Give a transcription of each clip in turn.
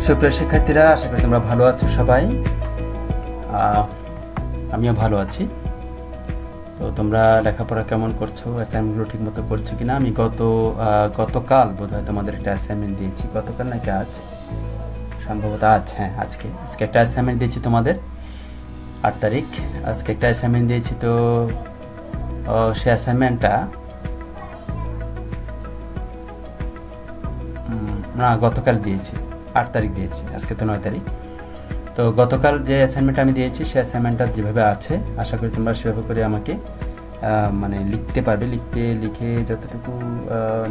সুপ্রিয় শিক্ষার্থীরা, আশা করি তোমরা ভালো আছো সবাই। আমিও ভালো আছি। তো তোমরা লেখাপড়া কেমন করছো, অ্যাসাইনমেন্টগুলো ঠিক মতো করছো কিনা? আমি গতকাল বোধহয় তোমাদের একটা অ্যাসাইনমেন্ট দিয়েছি। গতকাল নাকি আজ, সম্ভবত আজ, হ্যাঁ আজকে একটা অ্যাসাইনমেন্ট দিয়েছি তোমাদের 8 তারিখ। আজকে একটা অ্যাসাইনমেন্ট দিয়েছি। তো সে অ্যাসাইনমেন্টটা না, গতকাল দিয়েছি, 8 তারিখ দিয়েছি, আজকে তো 9 তারিখ। তো গতকাল যে অ্যাসাইনমেন্টটা আমি দিয়েছি সে অ্যাসাইনমেন্টটা যেভাবে আছে আশা করি তোমরা সেভাবে করে আমাকে লিখতে পারবে। লিখে যতটুকু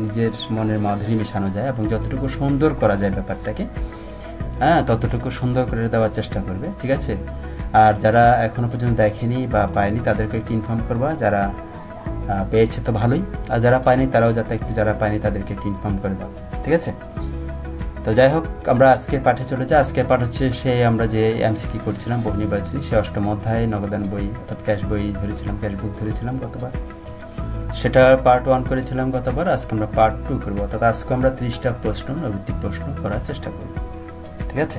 নিজের মনের মাধুরী মেশানো যায় এবং যতটুকু সুন্দর করা যায় ব্যাপারটাকে, ততটুকু সুন্দর করে দেওয়ার চেষ্টা করবে, ঠিক আছে? আর যারা এখনও পর্যন্ত দেখেনি বা পায়নি তাদেরকে একটু ইনফর্ম করবা। যারা পেয়েছে তো ভালোই, আর যারা পায়নি তারাও যাতে একটু, যারা পায়নি তাদেরকে একটু ইনফর্ম করে দাও, ঠিক আছে? তো যাই হোক, আমরা আজকের পাঠে চলে যাই। আজকের পাঠ হচ্ছে আমরা যে এমসিকি করছিলাম বহু নির্বাচনী, সে 8ম অধ্যায় নগদান বই অর্থাৎ ক্যাশ বই ধরেছিলাম, ক্যাশ বুক ধরেছিলাম গতবার। সেটা পার্ট 1 করেছিলাম গতবার। আজকে আমরা পার্ট 2 করবো, অর্থাৎ আজকে আমরা 30টা প্রশ্ন, নৈতিক প্রশ্ন করার চেষ্টা করব, ঠিক আছে?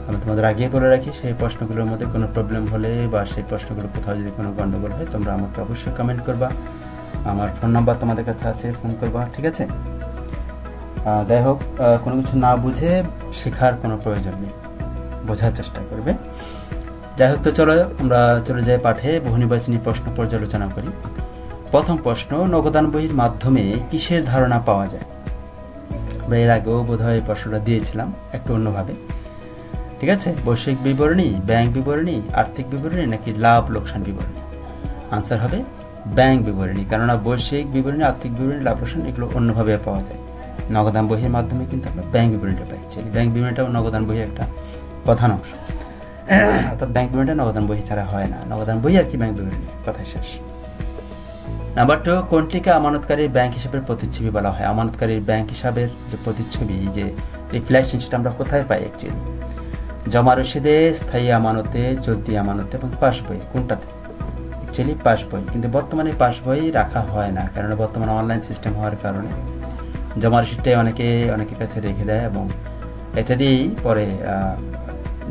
আমি তোমাদের আগেই বলে রাখি, সেই প্রশ্নগুলোর মধ্যে কোনো প্রবলেম হলে বা সেই প্রশ্নগুলো কোথাও যদি কোনো গণ্ডগোল হয় তোমরা আমাকে অবশ্যই কমেন্ট করবা। আমার ফোন নাম্বার তোমাদের কাছে আছে, ফোন করবা, ঠিক আছে? যাই হোক, কোনো কিছু না বুঝে শেখার কোনো প্রয়োজন নেই, বোঝার চেষ্টা করবে। যাই হোক, তো চলো আমরা চলে যাই পাঠে। বহু নির্বাচনী প্রশ্ন পর্যালোচনা করি। প্রথম প্রশ্ন, নগদান বইয়ের মাধ্যমে কিসের ধারণা পাওয়া যায়? আমরা এর আগেও বোধহয় এই প্রশ্নটা দিয়েছিলাম একটু অন্যভাবে, ঠিক আছে? বৈশ্বিক বিবরণী, ব্যাংক বিবরণী, আর্থিক বিবরণী নাকি লাভ লোকসান বিবরণী? আনসার হবে ব্যাংক বিবরণী, কেননা বৈশ্বিক বিবরণী, আর্থিক বিবরণী, লাভ লোকসান এগুলো অন্যভাবে পাওয়া যায়। নগদান বইয়ের মাধ্যমে কিন্তু আমরা ব্যাংক বিবরণীটা পাই। ব্যাংক বিবরণীটাও নগদান বইয়ের একটা প্রধান অংশ, অর্থাৎ ব্যাংক বিবরণীটা নগদান বই ছাড়া হয় না। নগদান বই আর কি ব্যাংক বিবরণী, কথা শেষ। নাম্বার 2, কোনটিকে আমানতকারীর ব্যাংক হিসাবের প্রতিচ্ছবি বলা হয়? আমানতকারীর ব্যাংক হিসাবের যে প্রতিচ্ছবি, যে রিফ্লেকশন, সেটা আমরা কোথায় পাই অ্যাকচুয়ালি? জমা রসিদে, স্থায়ী আমানতে, চলতি আমানতে এবং পাস বই। কোনটাতে? অ্যাকচুয়ালি পাস বই। কিন্তু বর্তমানে পাস বই রাখা হয় না, কারণ বর্তমানে অনলাইন সিস্টেম হওয়ার কারণে জমা রসিদটাই অনেকের কাছে রেখে দেয় এবং এটা দিয়েই পরে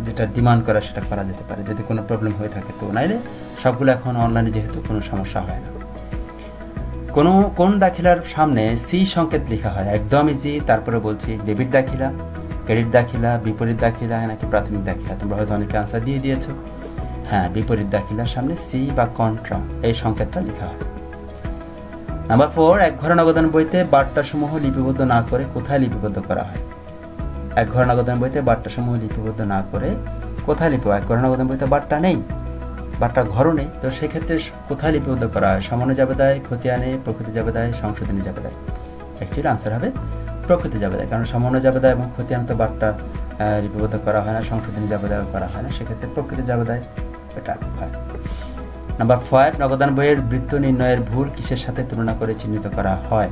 যেটা ডিমান্ড করা সেটা করা যেতে পারে যদি কোনো প্রবলেম হয়ে থাকে। তো নাইলে সবগুলো এখন অনলাইনে, যেহেতু কোনো সমস্যা হয় না। কোন দাখিলার সামনে সি সংকেত লেখা হয়? একদম ইজি। তারপরে বলছি ডেবিট দাখিলা, ক্রেডিট দাখিলা, বিপরীত দাখিলা নাকি প্রাথমিক দাখিলা? তোমরা হয়তো অনেকে আনসার দিয়ে দিয়েছো। হ্যাঁ, বিপরীত দাখিলার সামনে সি বা কন্ট্রা এই সংকেতটা লেখা হয়। নাম্বার 4, এক ঘর নগদান বইতে বার্তাসমূহ লিপিবদ্ধ না করে কোথায় লিপিবদ্ধ করা হয়? এক ঘর নগদান বইতে বার্তাসমূহ লিপিবদ্ধ না করে কোথায় এক ঘর নগদান বইতে বার্তা নেই, বার্তা ঘরও নেই, তো সেক্ষেত্রে কোথায় লিপিবদ্ধ করা হয়? সমান জাবেদায়, খতিয়ানে, প্রকৃতি জাবেদায়, সংশোধনী জাবেদায়? অ্যাকচুয়ালি আনসার হবে প্রকৃতি জাবেদায়, কারণ সমান জাবেদায় এবং খতিয়ানে তো বার্তা লিপিবদ্ধ করা হয় না, সংশোধনী জাবেদায় করা হয় না, সেক্ষেত্রে প্রকৃতি জাবেদায় এটা হয়। নাম্বার 5, নগদান বইয়ের বৃত্ত নির্ণয়ের ভুল কিসের সাথে তুলনা করে চিহ্নিত করা হয়?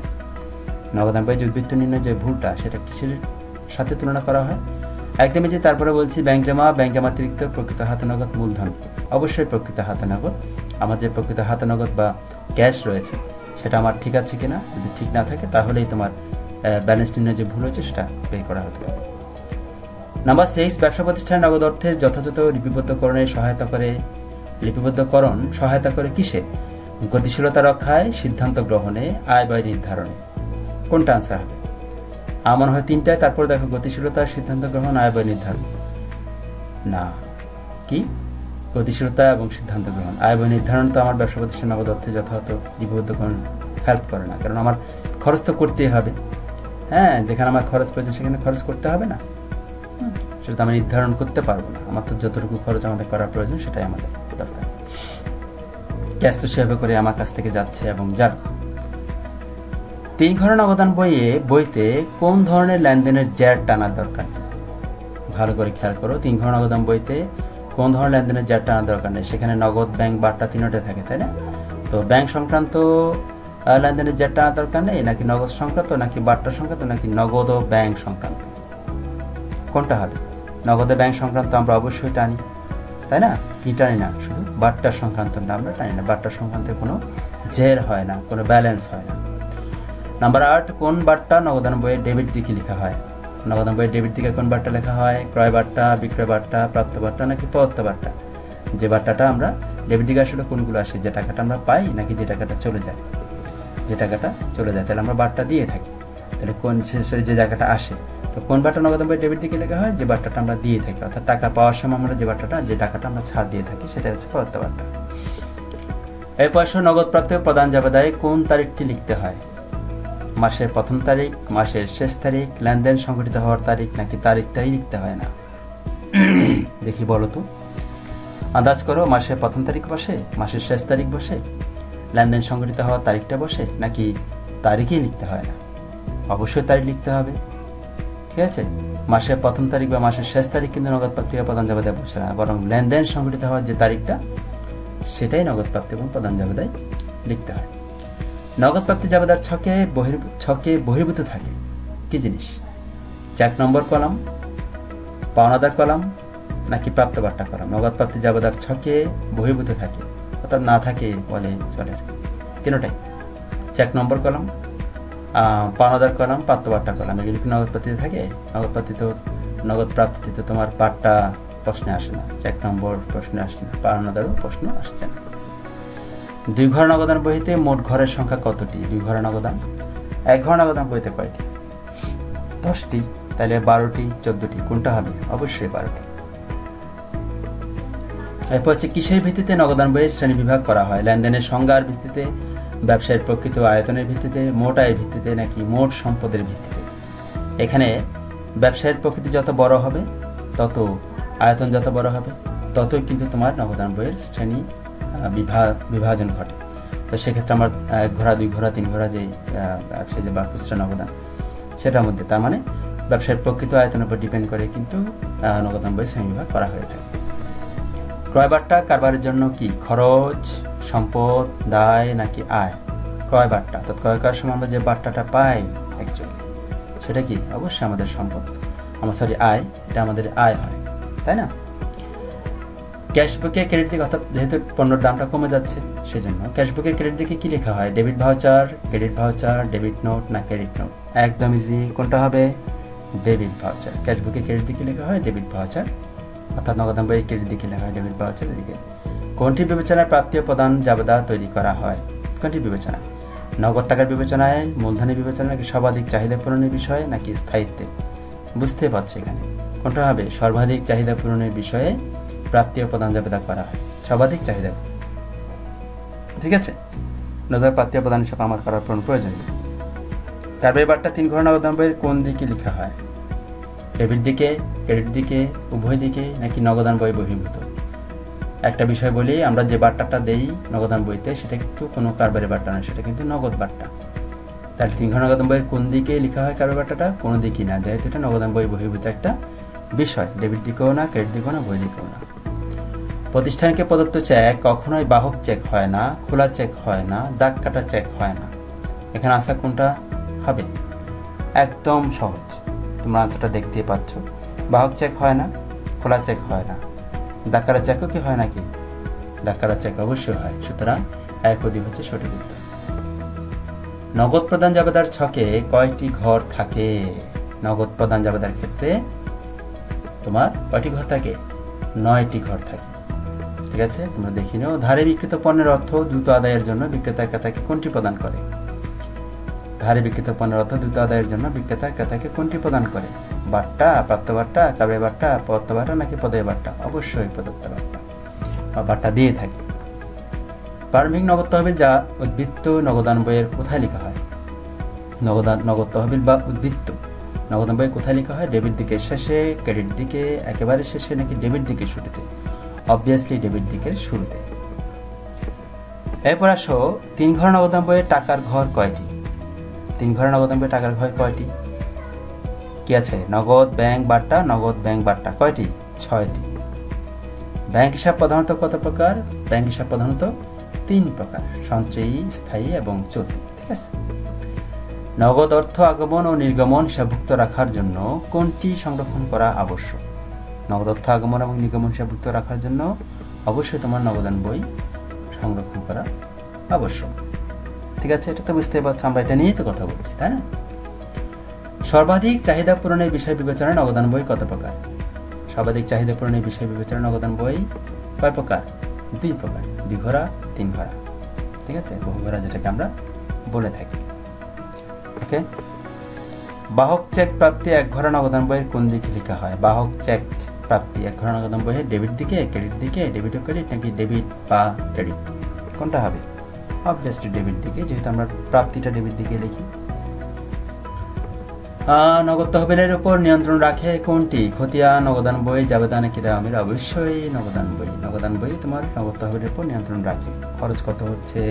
নগদান বইয়ের যে বৃত্ত নির্ণয়ের যে ভুলটা, সেটা কিসের সাথে তুলনা করা হয়? একদমই যে তারপরে বলছি ব্যাংক জমাতিরিক্ত প্রকৃত হাতে নগদ মূলধন। অবশ্যই প্রকৃত হাতে নগদ। আমার যে প্রকৃত হাতে নগদ বা ক্যাশ রয়েছে সেটা আমার ঠিক আছে কিনা, যদি ঠিক না থাকে তাহলেই তোমার ব্যালেন্স নির্ণয়ের যে ভুল হয়েছে সেটা পে করা হতে পারে। নাম্বার 6, ব্যবসা প্রতিষ্ঠানের নগদ অর্থের যথাযথ লিপিবদ্ধকরণ সহায়তা করে কিসে? গতিশীলতা রক্ষায়, সিদ্ধান্ত গ্রহণে, আয় ব্যয় নির্ধারণে? কোনটা আনসার হবে? আমার হয় 3টায়, তারপর দেখো গতিশীলতা, সিদ্ধান্ত গ্রহণ, আয় ব্যয় নির্ধারণ। না, কি গতিশীলতা এবং সিদ্ধান্ত গ্রহণ? আয় ব্যয় নির্ধারণ তো আমার ব্যবসা প্রতিষ্ঠান নগদ অর্থে যথাযথ লিপিবদ্ধকরণ হেল্প করে না, কারণ আমার খরচ তো করতেই হবে। হ্যাঁ, যেখানে আমার খরচ প্রয়োজন সেখানে খরচ করতে হবে না, সেটা তো আমি নির্ধারণ করতে পারবো না। আমার তো যতটুকু খরচ আমাদের করার প্রয়োজন সেটাই আমাদের দরকার। ক্যাশ তো সেভাবে করে আমার কাছ থেকে যাচ্ছে এবং যাবে। 3 ঘর নগদান বইতে কোন ধরনের লেনদেনের জ্যাট টানার দরকার? ভালো করে খেয়াল করো। 3 ঘর নগদান বইতে কোন ধরনের লেনদেনের জ্যাট টানার দরকার নেই? সেখানে নগদ, ব্যাংক, বার্তা তিনটাই থাকে, তাই না? তো ব্যাংক সংক্রান্ত লেনদেনের জ্যাট টানার দরকার নেই, নাকি নগদ সংক্রান্ত, নাকি বার্তা সংক্রান্ত, নাকি নগদ ও ব্যাংক সংক্রান্ত? কোনটা হবে? নগদ ও ব্যাংক সংক্রান্ত আমরা অবশ্যই টানি, তাই না? কি টানি না, শুধু বার্তা সংক্রান্ত আমরা টানি না। বার্তা সংক্রান্ত কোনো জের হয় না, কোনো ব্যালেন্স হয় না। নাম্বার 8, কোন বার্তা নগদান বইয়ে ডেবিট দিকে লেখা হয়? নগদান বইয়ের ডেবিট দিকে কোন বার্তা লেখা হয়? ক্রয় বার্তা, বিক্রয় বার্তা, প্রাপ্ত বার্তা নাকি প্রদত্ত বার্তা? যে বার্তাটা আমরা ডেবিট দিকে আসলে কোনগুলো আসে, যে টাকাটা আমরা পাই নাকি যে টাকাটা চলে যায়? যে টাকাটা চলে যায়, তাহলে আমরা বার্তা দিয়ে থাকি। তাহলে কোন যে জায়গাটা আসে, তো কোন বার্তা নগদান বইয়ের ডেবিট দিকে লেখা হয়? যে বার্তাটা আমরা দিয়ে থাকি, অর্থাৎ টাকা পাওয়ার সময় আমরা যে টাকাটা আমরা ছাড় দিয়ে থাকি, সেটা হচ্ছে প্রদত্ত বার্তা। এরপর নগদ প্রাপ্তি প্রদান জাবেদায় কোন তারিখটি লিখতে হয়? মাসের প্রথম তারিখ, মাসের শেষ তারিখ, লেনদেন সংঘটিত হওয়ার তারিখ নাকি তারিখটাই লিখতে হয় না? দেখি বলো তো, আন্দাজ করো। মাসের প্রথম তারিখ বসে, মাসের শেষ তারিখ বসে, লেনদেন সংঘটিত হওয়ার তারিখটা বসে নাকি তারিখই লিখতে হয় না? অবশ্যই তারিখ লিখতে হবে। ঠিক আছে, মাসের প্রথম তারিখ বা মাসের শেষ তারিখ কিন্তু নগদ প্রাপ্তি বা প্রদান জাবেদায় বসে না, বরং লেনদেন সংঘটিত হওয়ার যে তারিখটা সেটাই নগদ প্রাপ্তি এবং প্রদান জাবেদায় লিখতে হয়। নগদ প্রাপ্তি জাবেদার ছকে বহির্ভূত থাকে কি জিনিস? 1 নম্বর কলাম, পাওনাদার কলাম নাকি প্রাপ্তবার্তা কলাম? নগদ প্রাপ্তি জাবেদার ছকে বহির্ভূত থাকে, অর্থাৎ না থাকে বলে চলে, তিনটাই। 1 নম্বর কলাম, পাওনাদার কলাম, প্রাপ্তবার্তা কলাম, এগুলো কি নগদ প্রাপ্তিতে থাকে? নগদ প্রাপ্তিতে তো তোমার পার্টটা প্রশ্নে আসে না, 1 নম্বর প্রশ্নে আসে না, পাওনাদারও প্রশ্ন আসছে না। 2 ঘর নগদান বইতে মোট ঘরের সংখ্যা কতটি? 2 ঘরের নগদান, 1 ঘর নগদান বইতে কয়টি? 10টি। তাহলে 12টি, 14টি, কোনটা হবে? অবশ্যই 12টি। এরপর হচ্ছে কিসের ভিত্তিতে নগদান বইয়ের শ্রেণী বিভাগ করা হয়? লেনদেনের সংজ্ঞার ভিত্তিতে, ব্যবসায়ের প্রকৃত আয়তনের ভিত্তিতে, মোট আয়ের ভিত্তিতে নাকি মোট সম্পদের ভিত্তিতে? এখানে ব্যবসায়ের প্রকৃতি যত বড় হবে, তত আয়তন যত বড় হবে, ততই কিন্তু তোমার নগদান বইয়ের শ্রেণী বিভাজন ঘটে। তো সেক্ষেত্রে আমার 1 ঘোড়া, 2 ঘোড়া, 3 ঘোড়া যে আছে যে বা খুচরা নগদান, সেটার মধ্যে তার মানে ব্যবসায়ের প্রকৃত আয়তনের উপর ডিপেন্ড করে কিন্তু নগদান বইয়ের শ্রেণী বিভাগ করা হয়ে থাকে। ক্রয় বার্তা কারবারের জন্য কি? খরচ, সম্পদ, দায় নাকি আয়? ক্রয় বার্তা, অর্থাৎ ক্রয় করার সময় আমরা যে বার্তাটা পাই অ্যাকচুয়ালি সেটা কি? অবশ্যই আমাদের সম্পদ, আয়, এটা আমাদের আয় হয়, তাই না? ক্যাশবুকে ক্রেডিট দিকে, অর্থাৎ যেহেতু পণ্যের দামটা কমে যাচ্ছে সেজন্য ক্যাশবুকের ক্রেডিট দিকে কি লেখা হয়? Debit voucher, credit voucher, debit note না ক্রেডিট নোট? একদম ইজি, কোনটা হবে? Debit voucher. ক্যাশবুকের ক্রেডিট দিকে লেখা হয় ডেবিট ভাউচার, অর্থাৎ নগদান বইয়ের ক্রেডিট দিকে লেখা হয় ডেবিট ভাউচারের দিকে। কোনটি বিবেচনায় প্রাপ্তি ও প্রদান জাবেদা তৈরি করা হয়? কোনটি বিবেচনা? নগদ টাকার বিবেচনায়, মূলধনের বিবেচনা নাকি সর্বাধিক চাহিদা পূরণের বিষয়ে নাকি স্থায়িত্বে? বুঝতে পারছি এখানে কোনটা হবে? সর্বাধিক চাহিদা পূরণের বিষয়ে প্রাপ্তি ও প্রদান জাবেদা করা হয়, সর্বাধিক চাহিদা। ঠিক আছে, নগদ প্রাপ্তি ও প্রদান হিসাবে আমার করার প্রয়োজন নেই। কারবারি বার্তা 3 ঘর নগদান বইয়ের কোন দিকে লেখা হয়? ডেবিট দিকে, ক্রেডিট দিকে, উভয় দিকে নাকি নগদান বই বহির্ভূত? একটা বিষয় বলি, আমরা যে বার্তাটা দেই নগদান বইতে সেটা কিন্তু কোনো কারবারি বার্তা নয়, সেটা কিন্তু নগদ বার্তা। তাহলে 3 ঘর নগদান বইয়ের কোন দিকে লেখা হয় কারবারি বার্তাটা? কোনো দিকেই না, যেহেতু এটা নগদান বই বহির্ভূত একটা বিষয়। ডেবিট দিকেও না, ক্রেডিট দিকেও না, বই দিকেও না। প্রতিষ্ঠানকে প্রদত্ত চেক কখনোই বাহক চেক হয় না, খোলা চেক হয় না, দাগ কাটা চেক হয় না। এখানে আনসার কোনটা হবে? একদম সহজ, তোমরা আনসারটা দেখতেই পাচ্ছ। বাহক চেক হয় না, খোলা চেক হয় না, দাগ কাটা চেকও কি হয় নাকি? দাগ কাটা চেক অবশ্যই হয়। সুতরাং 1 হচ্ছে সঠিক উত্তর। নগদ প্রদান জাবেদার ছকে কয়টি ঘর থাকে? নগদ প্রদান জাবেদার ক্ষেত্রে তোমার কয়টি ঘর থাকে? 9টি ঘর থাকে। ঠিক আছে, তোমরা দেখে নাও। ধারে বিক্রিত পণ্যের অর্থ দ্রুত আদায়ের জন্য বিক্রেতা ক্রেতাকে কোনটি প্রদান করে? ধারে বিক্রিত পণ্যের অর্থ দ্রুত আদায়ের জন্য বিক্রেতা ক্রেতাকে কোনটি প্রদান করে? বার্তা, প্রাপ্ত বার্তা, কারবারি বার্তা, প্রদত্ত বার্তা নাকি প্রদেয় বার্তা? অবশ্যই প্রদত্ত বার্তা বা বার্তা দিয়ে থাকে। প্রারম্ভিক নগদ তহবিল যা উদ্বৃত্ত নগদান বইয়ের কোথায় লেখা হয়? নগদ তহবিল বা উদ্বৃত্ত নগদান বইয়ে কোথায় লেখা হয়? ডেবিট দিকের শেষে, ক্রেডিট দিকে একেবারে শেষে নাকি ডেবিট দিকের শুরুতে? অবভিয়াসলি ডেবিট দিকের শুরুতে। এরপর আসো, 3 ঘর নগদান বইয়ে টাকার ঘর কয়টি? 3 ঘরের নগদান বইয়ে টাকার ঘর কয়টি? কি আছে? নগদ ব্যাংক বার্তা, নগদ ব্যাংক বার্তা কয়টি? 6টি। ব্যাংক হিসাব প্রধানত কত প্রকার? ব্যাংক হিসাব প্রধানত 3 প্রকার, সঞ্চয়ী, স্থায়ী এবং চলতি। ঠিক আছে। নগদ অর্থ আগমন ও নির্গমন হিসাবভুক্ত রাখার জন্য কোনটি সংরক্ষণ করা আবশ্যক? নগদ অর্থ আগমন এবং নির্গমন হিসাবভুক্ত রাখার জন্য অবশ্যই তোমার নগদান বই সংরক্ষণ করা আবশ্যক। ঠিক আছে, এটা তো বুঝতে পারছো, আমরা এটা নিয়েই তো কথা বলছি, তাই না? সর্বাধিক চাহিদা পূরণের বিষয় বিবেচনায় নগদান বই কত প্রকার? সর্বাধিক চাহিদা পূরণের বিষয় বিবেচনায় নগদান বই কয় প্রকার? 2 প্রকার, 2 ঘোড়া 3 ঘোড়া। ঠিক আছে, বহু ঘোড়া যেটাকে আমরা বলে থাকি। ওকে, বাহক চেক প্রাপ্তি 1 ঘোড়া নগদান বইয়ের কোন দিকে লেখা হয়? বাহক চেক প্রাপ্তি 1 ঘোড়া নগদান বইয়ের ডেবিট দিকে, ক্রেডিট দিকে, ডেবিট ও ক্রেডিট, নাকি ডেবিট বা ক্রেডিট, কোনটা হবে? অবভিয়াসলি ডেবিট দিকে, যেহেতু আমরা প্রাপ্তিটা ডেবিট দিকে লিখি। নগদ তহবিলের উপর নিয়ন্ত্রণ রাখে কোনটি? খতিয়া, নগদান বই, জাবেদা নাকি রেওয়ামিল? অবশ্যই নগদান বই। নগদান বই তোমার নগদ তহবিলের উপর নিয়ন্ত্রণ রাখে। খরচ কত হচ্ছে,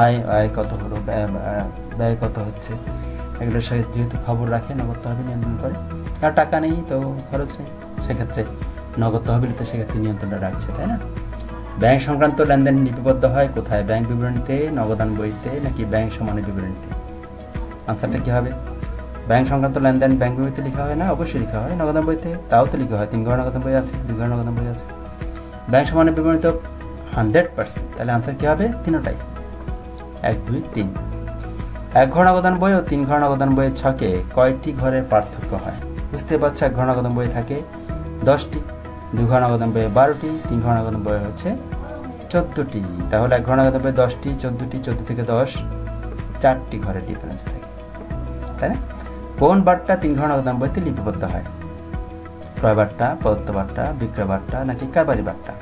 আয় কত হলো, ব্যয় কত হচ্ছে, এগুলোর সাথে যেহেতু খবর রাখে, নগদ তহবিল নিয়ন্ত্রণ করে। আর টাকা নেই তো খরচ নেই, সেক্ষেত্রে নগদ তহবিল তো সেক্ষেত্রে নিয়ন্ত্রণটা রাখছে, তাই না? ব্যাংক সংক্রান্ত লেনদেন লিপিবদ্ধ হয় কোথায়? ব্যাংক বিবরণীতে, নগদান বইতে, নাকি ব্যাংক সমানের বিবরণীতে? আনসারটা কি হবে? ব্যাংক সংক্রান্ত লেনদেন ব্যাংক বিবরণীতে লেখা হয় না? অবশ্যই লেখা হয়। নগদান বইতে তাও তো লেখা হয়, 3 ঘোড়া নগদান বই আছে, 2 ঘোড়া নগদান বই আছে। ব্যাংক সমানের বিবরণীতে 100%, তাহলে আনসার কি হবে? তিনটাই, 1 2 3। 1 ঘোড়া নগদান বই ও 3 ঘোড়া নগদান বইয়ের ছকে কয়টি ঘরের পার্থক্য হয়? বুঝতে পারছো, 1 ঘোড়া নগদান বই থাকে 10টি, 2 ঘোড়া নগদান বইয়ে 12টি, 3 ঘোড়া নগদান বই হচ্ছে 14টি। তাহলে 1 ঘোড়া নগদান বই 10টি, 14টি, 14 থেকে 10, 4টি ঘরের ডিফারেন্স থাকে, তাই না? কোন বার্তা 3 ঘোড়া নগদান বইতে লিপিবদ্ধ হয়? ক্রয় বার্তা, প্রদত্ত বার্তা, বিক্রয় বার্তা, নাকি কারবারি বার্তা?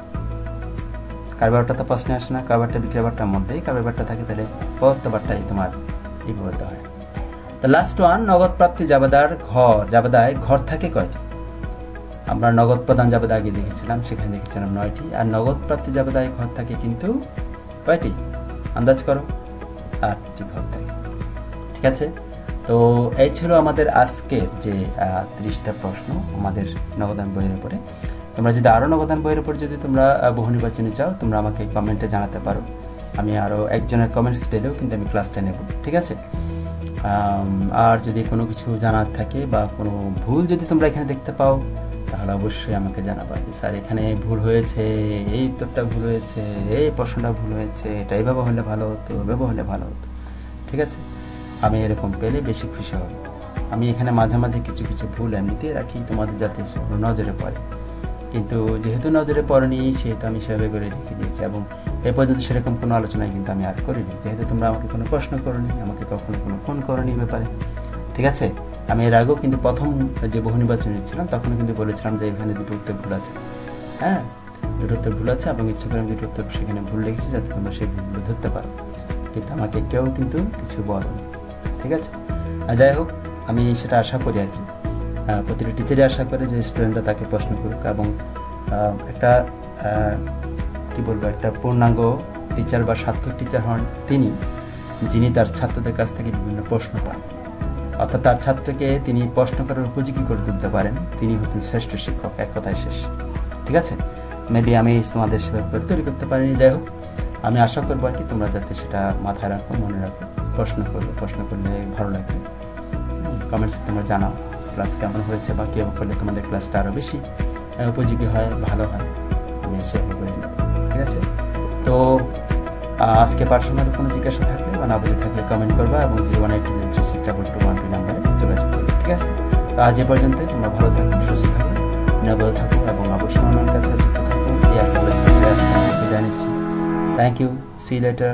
কারবারি বার্তা তো প্রশ্নে আসে না, ক্রয় বার্তা বিক্রয় বার্তার মধ্যেই কারবারি বার্তা থাকে, তাহলে প্রদত্ত বার্তাই তোমার লিপিবদ্ধ হয়। দ্য লাস্ট ওয়ান, নগদ প্রাপ্তি জাবেদায় ঘর থাকে কয়টি? আমরা নগদ প্রদান জাবেদা আগে দেখেছিলাম, সেখানে দেখেছিলাম 9টি, আর নগদ প্রাপ্তি জাবেদায় ঘর থাকে কিন্তু কয়টি? আন্দাজ করো, 8টি ঘর থাকে। ঠিক আছে, তো এই ছিল আমাদের আজকের যে 30টা প্রশ্ন আমাদের নগদান বইয়ের উপরে। তোমরা যদি আরও নগদান বইয়ের উপর যদি তোমরা বহু নির্বাচনে চাও, তোমরা আমাকে কমেন্টে জানাতে পারো। আমি আরও একজনের কমেন্টস পেলেও কিন্তু আমি ক্লাসটা নেব, ঠিক আছে? আর যদি কোনো কিছু জানার থাকে বা কোনো ভুল যদি তোমরা এখানে দেখতে পাও, তাহলে অবশ্যই আমাকে জানাবা যে স্যার এখানে ভুল হয়েছে, এই উত্তরটা ভুল হয়েছে, এই প্রশ্নটা ভুল হয়েছে, এটা এইভাবে হলে ভালো হতো, এভাবে হলে ভালো হতো। ঠিক আছে, আমি এরকম পেলে বেশি খুশি হব। আমি এখানে মাঝে মাঝে কিছু কিছু ভুল এমনিতেই রাখি তোমাদের যাতে নজরে পড়ে, কিন্তু যেহেতু নজরে পড়েনি সেহেতু আমি সেভাবে করে রেখে দিয়েছি, এবং এ পর্যন্ত সেরকম কোনো আলোচনায় কিন্তু আমি আর করিনি, যেহেতু তোমরা আমাকে কোনো প্রশ্ন করোনি, আমাকে কখনো কোনো ফোন করোনি ব্যাপারে। ঠিক আছে, আমি এর আগেও কিন্তু প্রথম যে বহু নির্বাচন ছিলাম তখনও কিন্তু বলেছিলাম যে এখানে 2টো উত্তর ভুল আছে, হ্যাঁ 2টো উত্তর ভুল আছে, এবং ইচ্ছে করে আমি 2টো উত্তর সেখানে ভুল লিখেছি যাতে তোমরা সেই ভুলগুলো ধরতে পারো, কিন্তু আমাকে কেউ কিন্তু কিছু বলেনি। ঠিক আছে, আর যাই হোক, আমি সেটা আশা করি আর কি, প্রতিটি টিচারই আশা করে যে স্টুডেন্টরা তাকে প্রশ্ন করুক, এবং একটা কি বলবো, একটা পূর্ণাঙ্গ টিচার বা সার্থক টিচার হন তিনি, যিনি তার ছাত্রদের কাছ থেকে বিভিন্ন প্রশ্ন পান, অর্থাৎ তার ছাত্রকে তিনি প্রশ্ন করার উপযোগী করে তুলতে পারেন, তিনি হচ্ছেন শ্রেষ্ঠ শিক্ষক, এক কথায় শেষ। ঠিক আছে, মেবি আমি তোমাদের সেভাবে করে তৈরি করতে পারিনি। যাই হোক, আমি আশা করবো আর কি তোমরা যাতে সেটা মাথায় রাখো, মনে রাখো, প্রশ্ন করলে ভালো লাগবে। কমেন্টসে তোমরা জানাও ক্লাস কেমন হয়েছে বা কীভাবে করলে তোমাদের ক্লাসটা আরও বেশি উপযোগী হয়, ভালো হয়, আমি সেভাবে করে নেব। ঠিক আছে, তো আজকে পার্সোনাল কোনো জিজ্ঞাসা থাকলে বা না বুঝে থাকলে কমেন্ট করবা, এবং 01803621212 নাম্বারে যোগাযোগ করবে। ঠিক আছে, তো আজ এ পর্যন্তই। তোমরা ভালো থাকো, সুস্থ থাকো, নিরাপদে থাকো, এবং অবশ্যই অন্যের কাছে যুক্ত থাকো। এই একটা বিদায় নিচ্ছি। Thank you, see you letter.